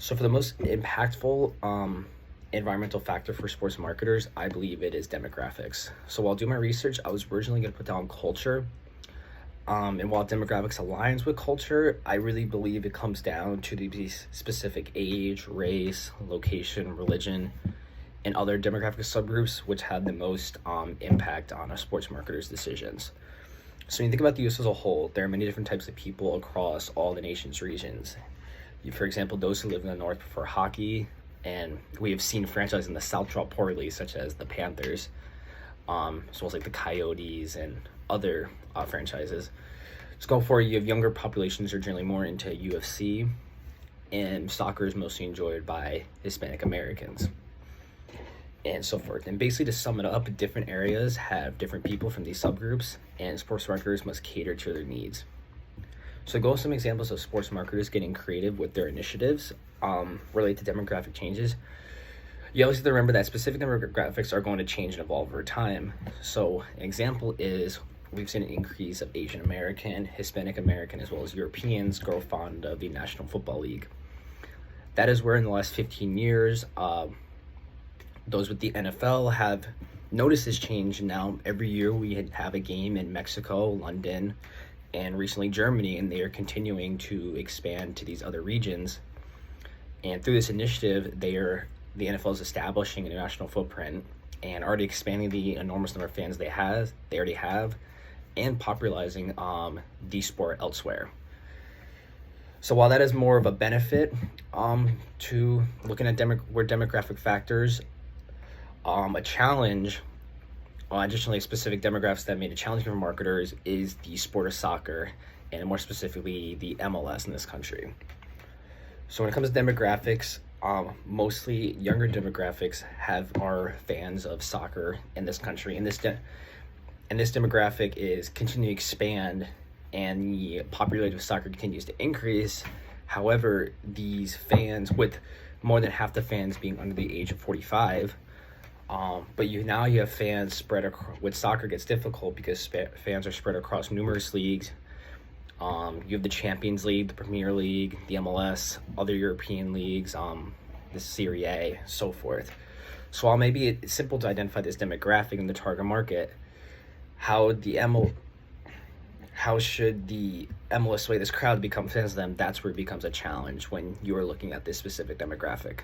So for the most impactful environmental factor for sports marketers, I believe it is demographics. So while doing my research, I was originally going to put down culture. And while demographics aligns with culture, I really believe it comes down to the specific age, race, location, religion, and other demographic subgroups which have the most impact on a sports marketer's decisions. So when you think about the US as a whole, there are many different types of people across all the nation's regions. For example, those who live in the North prefer hockey, and we have seen franchises in the South draw poorly, such as the Panthers, as well as like the Coyotes and other franchises. Just going forward, you have younger populations are generally more into UFC, and soccer is mostly enjoyed by Hispanic Americans, and so forth. And basically, to sum it up, different areas have different people from these subgroups, and sports marketers must cater to their needs. So go with some examples of sports marketers getting creative with their initiatives related to demographic changes. You always have to remember that specific demographics are going to change and evolve over time. So an example is we've seen an increase of Asian American, Hispanic American, as well as Europeans grow fond of the National Football League. That is where in the last 15 years, those with the NFL have noticed this change. Now every year we have a game in Mexico, London, and recently Germany, and they are continuing to expand to these other regions. And through this initiative, the NFL is establishing an international footprint and already expanding the enormous number of fans they already have, and popularizing the sport elsewhere. So while that is more of a benefit to looking at demographic factors, a challenge, additionally specific demographics that made it challenging for marketers is the sport of soccer, and more specifically the MLS in this country. So when it comes to demographics, mostly younger demographics are fans of soccer in this country, and this demographic is continuing to expand, and the popularity of soccer continues to increase. However, these fans, with more than half the fans being under the age of 45, but you have fans spread across. With soccer gets difficult because fans are spread across numerous leagues. You have the Champions League, the Premier League, the MLS, other European leagues, the Serie A, so forth. So while maybe it's simple to identify this demographic in the target market, how should the MLS sway this crowd to become fans of them? That's where it becomes a challenge when you are looking at this specific demographic.